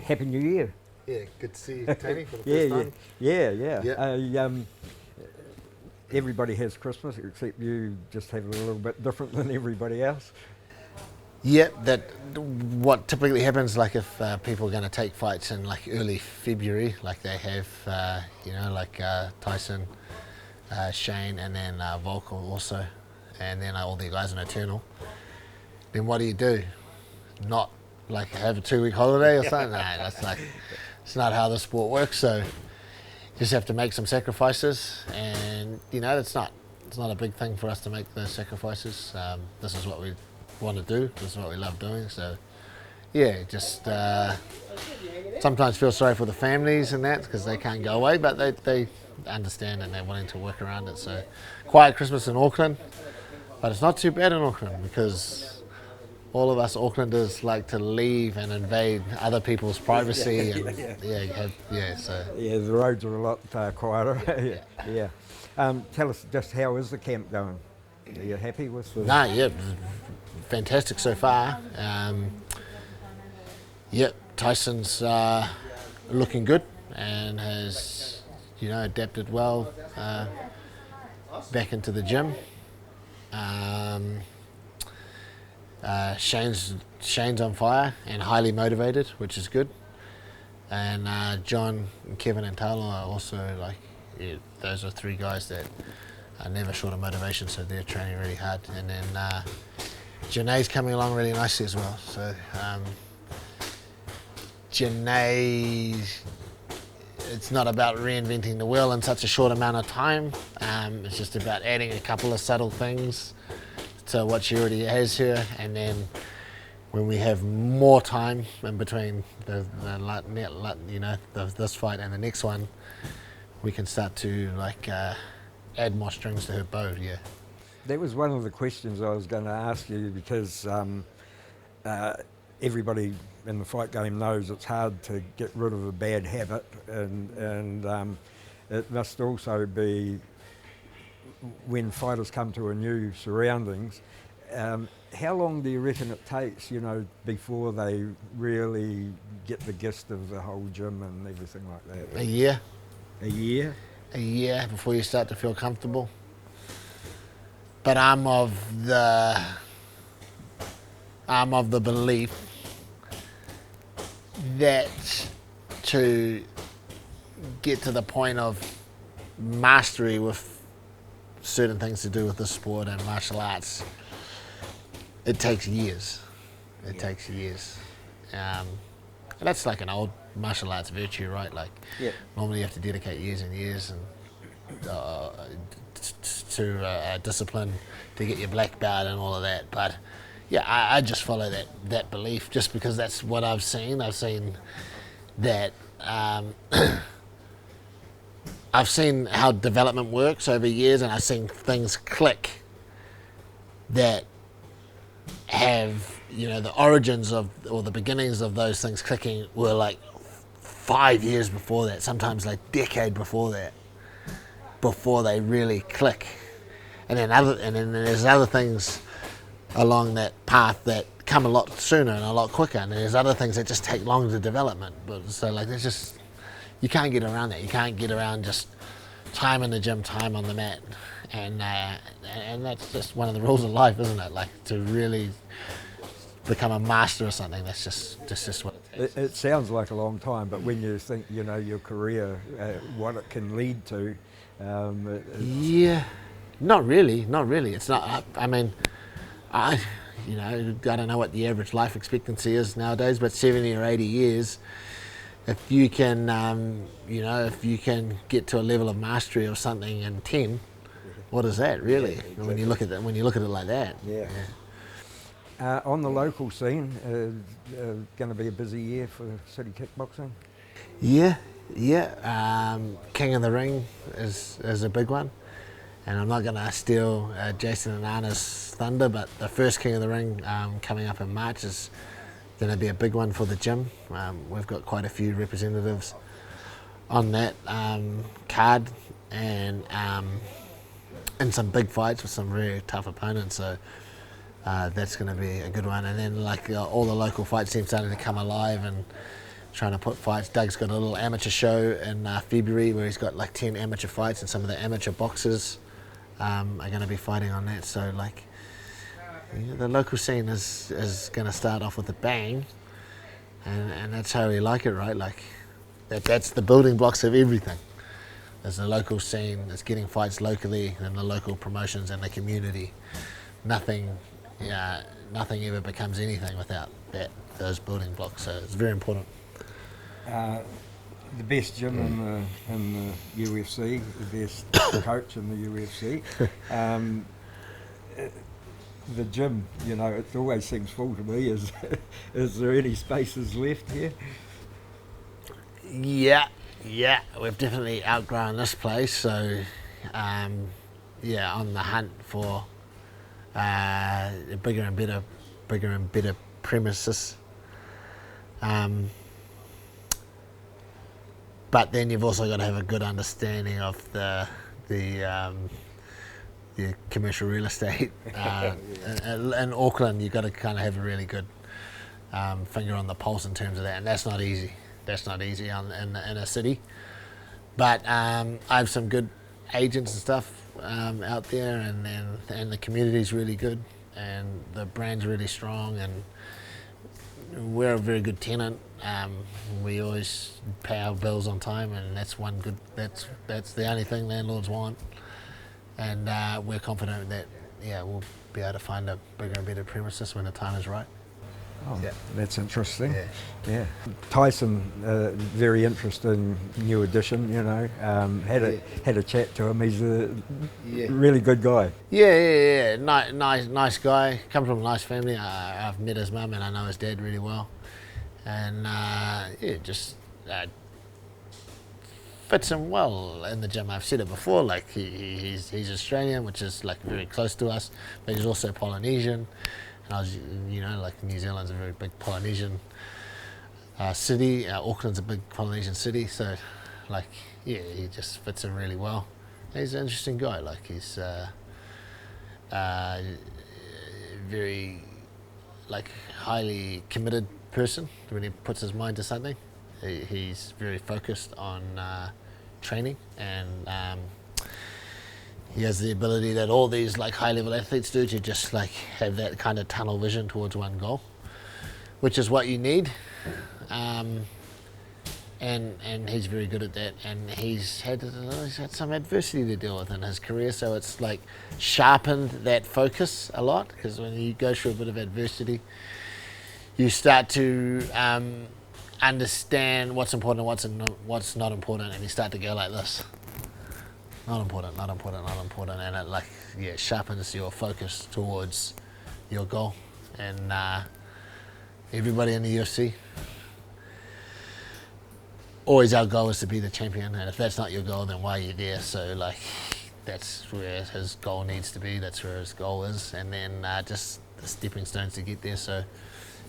Happy New Year. Yeah, good to see you, Tony, for the Yeah, first time. yeah. Everybody has Christmas, except you just have it a little bit different than everybody else. Yeah, that what typically happens, like if people are going to take fights in like early February, like they have, like Tyson, Shane, and then Volk also, and then all the guys in Eternal. Then what do? Not like have a 2 week holiday or something? No, that's like it's not how the sport works. So you just have to make some sacrifices, and it's not a big thing for us to make those sacrifices. This is what we want to do. This is what we love doing. So yeah, just sometimes feel sorry for the families and that because they can't go away, but they understand and they're wanting to work around it. So quiet Christmas in Auckland, but it's not too bad in Auckland because all of us Aucklanders like to leave and invade other people's privacy. So Yeah, the roads are a lot quieter. yeah. Tell us just how is the camp going? Are you happy with the? no, yeah, fantastic so far. Tyson's looking good and has adapted well back into the gym. Shane's on fire and highly motivated, which is good. And John, Kevin, and Taylor are also those are three guys that are never short of motivation, so they're training really hard. And then Janae's coming along really nicely as well. So Janae, it's not about reinventing the wheel in such a short amount of time. It's just about adding a couple of subtle things to what she already has here, and then when we have more time in between this fight and the next one, we can start to add more strings to her bow. Yeah. That was one of the questions I was going to ask you because everybody in the fight game knows it's hard to get rid of a bad habit, and it must also be when fighters come to a new surroundings. How long do you reckon it takes, before they really get the gist of the whole gym and everything like that? A year. A year? A year before you start to feel comfortable. But I'm of the belief that to get to the point of mastery with certain things to do with the sport and martial arts, it takes years. It takes years. And that's like an old martial arts virtue, right? Normally you have to dedicate years and years and to discipline to get your black belt and all of that. But yeah, I just follow that belief just because that's what I've seen. I've seen that I've seen how development works over years, and I've seen things click that have, the origins of, or the beginnings of those things clicking were like 5 years before that, sometimes like decade before that, before they really click. And then there's other things along that path that come a lot sooner and a lot quicker, and there's other things that just take longer development. But so there's just, you can't get around that. You can't get around just time in the gym, time on the mat, and that's just one of the rules of life, isn't it? To really become a master of something, that's just what it takes. It sounds like a long time, but when you think, your career, what it can lead to, yeah, not really. It's not. I mean, I don't know what the average life expectancy is nowadays, but 70 or 80 years. If you can, if you can get to a level of mastery of something in 10, what is that really? Yeah, exactly. When you look at it like that. Yeah. On the local scene, going to be a busy year for city kickboxing. Yeah. King of the Ring is a big one, and I'm not going to steal Jason and Anna's thunder, but the first King of the Ring coming up in March is going to be a big one for the gym. We've got quite a few representatives on that card, and some big fights with some really tough opponents. So that's going to be a good one. And then all the local fights seem starting to come alive, and trying to put fights. Doug's got a little amateur show in February where he's got like 10 amateur fights, and some of the amateur boxers are going to be fighting on that. So like, the local scene is going to start off with a bang, and that's how we like it, right? Like that's the building blocks of everything. There's the local scene, there's getting fights locally, and the local promotions and the community. Nothing ever becomes anything without those building blocks. So it's very important. The best gym in the UFC, the best coach in the UFC. The gym, it always seems full to me. Is there any spaces left here? Yeah, we've definitely outgrown this place. So, on the hunt for bigger and better premises. But then you've also got to have a good understanding of the commercial real estate. In Auckland, you've got to kind of have a really good finger on the pulse in terms of that, and that's not easy. That's not easy in a city. But I have some good agents and stuff out there, and the community's really good, and the brand's really strong, and we're a very good tenant. We always pay our bills on time, and that's the only thing landlords want. And we're confident that we'll be able to find a bigger and better premises when the time is right. Oh, yeah. That's interesting. Yeah. Tyson, very interesting new addition. Had a chat to him. He's a really good guy. Yeah. Nice guy. Comes from a nice family. I've met his mum and I know his dad really well. And just fits him well in the gym. I've said it before. Like he's Australian, which is like very close to us, but he's also Polynesian. Like New Zealand's a very big Polynesian city. Auckland's a big Polynesian city, so he just fits in really well. He's an interesting guy. Like he's very highly committed person when he puts his mind to something. He's very focused on training, and he has the ability that all these high-level athletes do to just have that kind of tunnel vision towards one goal, which is what you need. And he's very good at that. And he's had some adversity to deal with in his career, so it's sharpened that focus a lot. Because when you go through a bit of adversity, you start to understand what's important and what's not important, and you start to go like this. Not important, and it sharpens your focus towards your goal. And everybody in the UFC, always our goal is to be the champion, and if that's not your goal, then why are you there? So that's where his goal needs to be, that's where his goal is, and then just the stepping stones to get there. So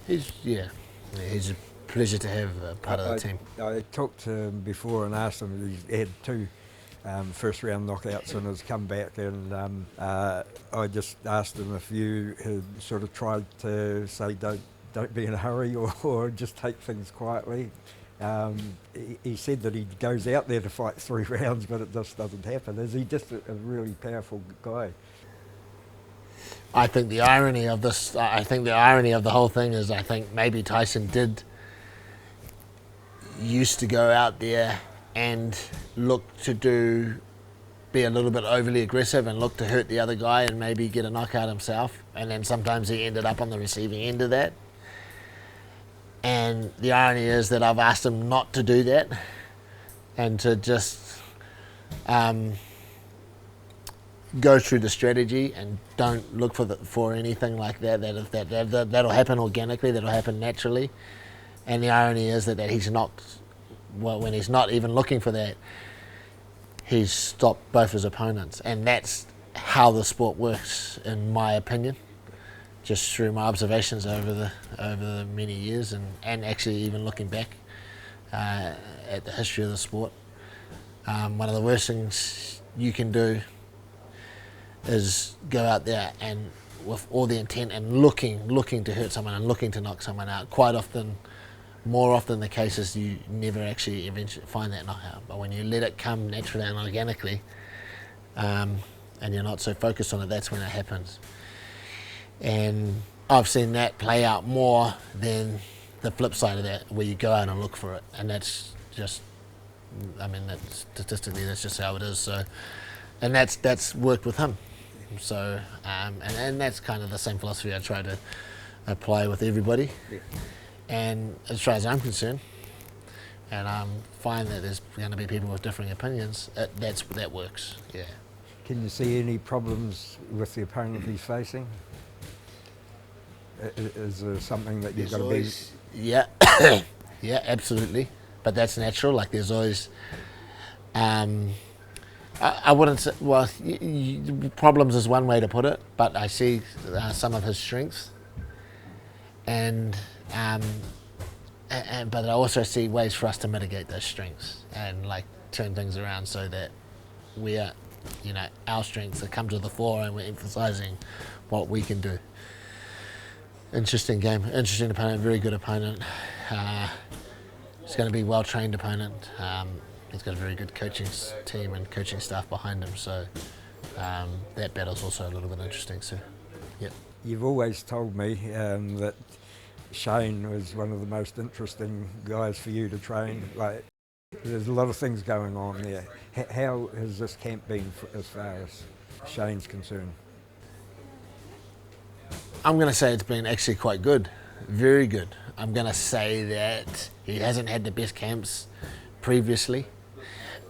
he's a pleasure to have part of the team. I talked to him before and asked him, he had two first round knockouts in his comeback, and I just asked him if you had sort of tried to say don't be in a hurry or just take things quietly. He said that he goes out there to fight 3 rounds, but it just doesn't happen. Is he just a really powerful guy? I think the irony of the whole thing is, I think maybe Tyson used to go out there and look to be a little bit overly aggressive and look to hurt the other guy and maybe get a knockout himself, and then sometimes he ended up on the receiving end of that. And the irony is that I've asked him not to do that and to just go through the strategy and don't look for anything like that. That'll happen organically, that'll happen naturally. And the irony is that he's not, when he's not even looking for that, he's stopped both his opponents. And that's how the sport works, in my opinion, just through my observations over the many years, and actually even looking back at the history of the sport. One of the worst things you can do is go out there and with all the intent and looking to hurt someone and looking to knock someone out. Quite often more often the case is you never actually eventually find that knockout. But when you let it come naturally and organically, and you're not so focused on it, that's when it happens. And I've seen that play out more than the flip side of that, where you go out and look for it. And that's just, I mean, that's statistically, that's just how it is. So, and that's worked with him. So, and that's kind of the same philosophy I try to apply with everybody. Yeah. And as far as I'm concerned, and I find that there's going to be people with differing opinions, that works. Yeah. Can you see any problems with the opponent he's facing? Is there something that you've got to be? Yeah, yeah, absolutely. But that's natural. Like there's always, I wouldn't say, well, problems is one way to put it, but I see some of his strengths, and but I also see ways for us to mitigate those strengths and like turn things around so that we are, you know, our strengths that come to the fore and we're emphasizing what we can do. Interesting game, interesting opponent, very good opponent. He's going to be a well-trained opponent. He's got a very good coaching team and coaching staff behind him, so that battle's also a little bit interesting. So, yeah. You've always told me that Shane was one of the most interesting guys for you to train. Like, there's a lot of things going on there. How has this camp been as far as Shane's concerned? I'm going to say it's been actually quite good, very good. I'm going to say that he hasn't had the best camps previously,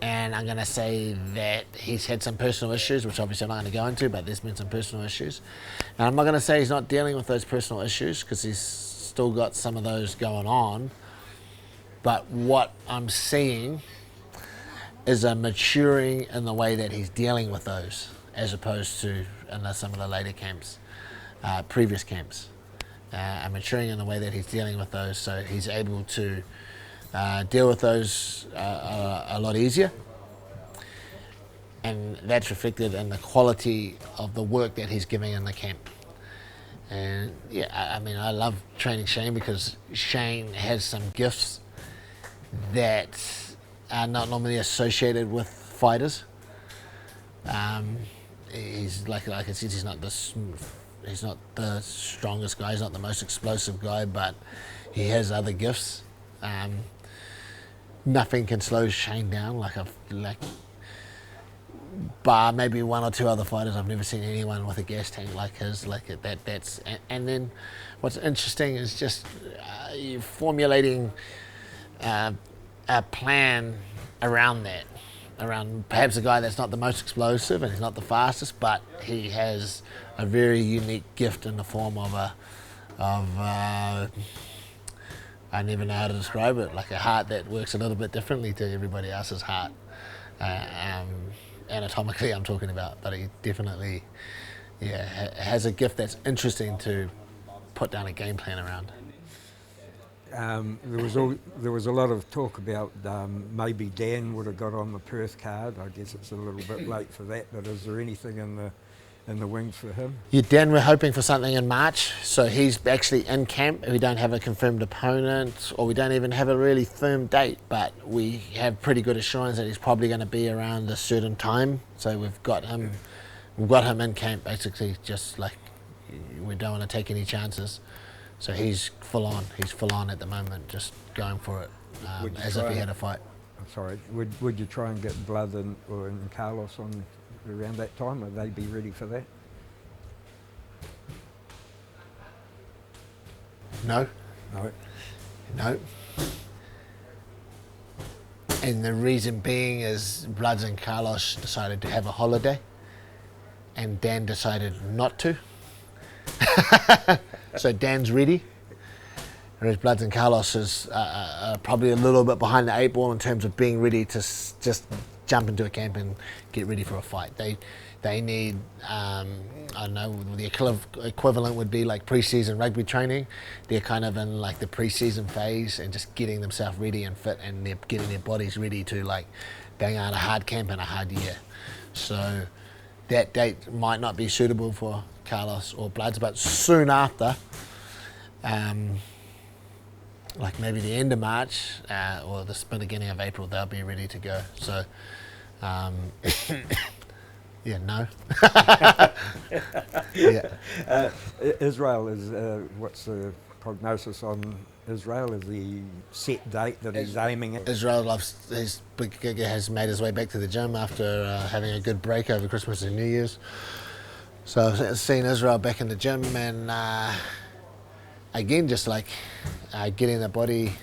and I'm going to say that he's had some personal issues, which obviously I'm not going to go into, but there's been some personal issues. And I'm not going to say he's not dealing with those personal issues, because he's still got some of those going on, but what I'm seeing is a maturing in the way that he's dealing with those, as opposed to in some of the later camps. Previous camps, and maturing in the way that he's dealing with those, so he's able to deal with those a lot easier, and that's reflected in the quality of the work that he's giving in the camp. And yeah, I mean, I love training Shane because Shane has some gifts that are not normally associated with fighters. He's like I said, he's not the strongest guy, he's not the most explosive guy, but he has other gifts. Nothing can slow Shane down, bar maybe one or two other fighters. I've never seen anyone with a gas tank like his. And then what's interesting is just you formulating a plan around that. Around perhaps a guy that's not the most explosive and he's not the fastest, but he has a very unique gift in the form of I never know how to describe it, like a heart that works a little bit differently to everybody else's heart. Anatomically I'm talking about, but he definitely has a gift that's interesting to put down a game plan around. There was a lot of talk about maybe Dan would have got on the Perth card. I guess it's a little bit late for that, but is there anything in the wings for him? Yeah, Dan, we're hoping for something in March, so he's actually in camp. We don't have a confirmed opponent, or we don't even have a really firm date, but we have pretty good assurance that he's probably going to be around a certain time. So we've got him in camp, basically, just like we don't want to take any chances. So he's full on at the moment, just going for it, as if he had a fight. I'm sorry, would you try and get Blood and Carlos on around that time? Would they be ready for that? No. And the reason being is Bloods and Carlos decided to have a holiday, and Dan decided not to. So Dan's ready, whereas Bloods and Carlos is probably a little bit behind the eight ball in terms of being ready to just jump into a camp and get ready for a fight. They need, I don't know, the equivalent would be like pre-season rugby training. They're kind of in like the pre-season phase and just getting themselves ready and fit, and they're getting their bodies ready to like bang out a hard camp and a hard year. So that date might not be suitable for Carlos or Bloods, but soon after, like maybe the end of March or the beginning of April, they'll be ready to go. So, yeah, no. Yeah. Israel is, what's the prognosis on Israel? Is the set date that he's aiming at? Israel has made his way back to the gym after having a good break over Christmas and New Year's. So I've seen Israel back in the gym, and again, just like getting the body,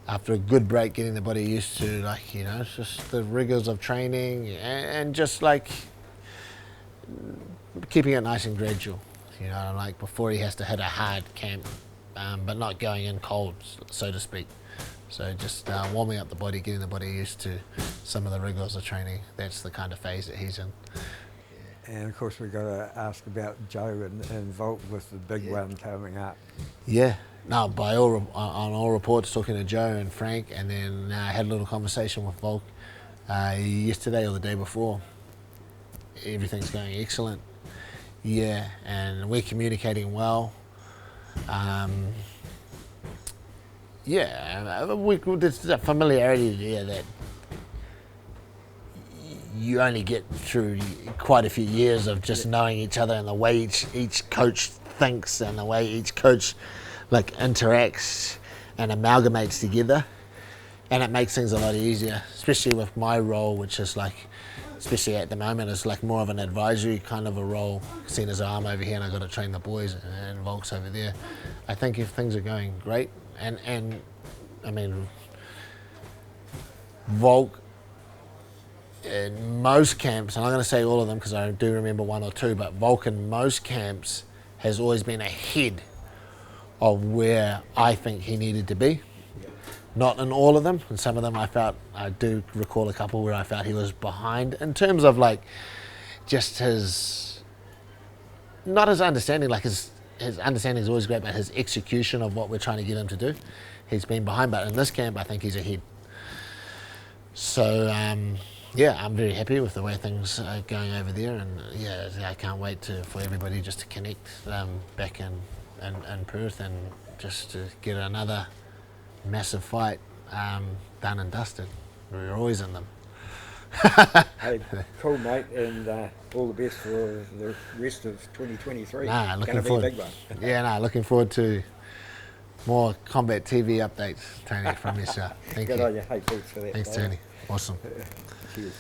after a good break, getting the body used to, like, you know, it's just the rigors of training, and just like keeping it nice and gradual, you know, like before he has to hit a hard camp, but not going in cold, so to speak. So just warming up the body, getting the body used to some of the rigors of training. That's the kind of phase that he's in. And of course we've got to ask about Joe and Volk with the big one coming up. Yeah. No, on all reports, talking to Joe and Frank, and then I had a little conversation with Volk yesterday or the day before. Everything's going excellent. Yeah, and we're communicating well. There's a familiarity there that you only get through quite a few years of just knowing each other, and the way each coach thinks, and the way each coach like interacts and amalgamates together, and it makes things a lot easier, especially with my role, which is like, especially at the moment, is like more of an advisory kind of a role, seeing as I'm over here and I've got to train the boys and Volk's over there. I think if things are going great, and I mean, Volk in most camps, and I'm going to say all of them because I do remember one or two, but Volk in most camps has always been ahead of where I think he needed to be. Not in all of them, and some of them I do recall a couple where I felt he was behind in terms of like just not his understanding, like his understanding is always great, but his execution of what we're trying to get him to do, he's been behind. But in this camp, I think he's ahead. So yeah, I'm very happy with the way things are going over there, and yeah, I can't wait for everybody just to connect back in Perth, and just to get another massive fight done and dusted. We're always in them. Hey, cool, mate, and all the best for the rest of 2023. Looking forward. Looking forward to more Combat TV updates, Tony, from yourself. Thank you. Good on you. Hey, thanks for that. Thanks, Tony. Awesome. Cheers.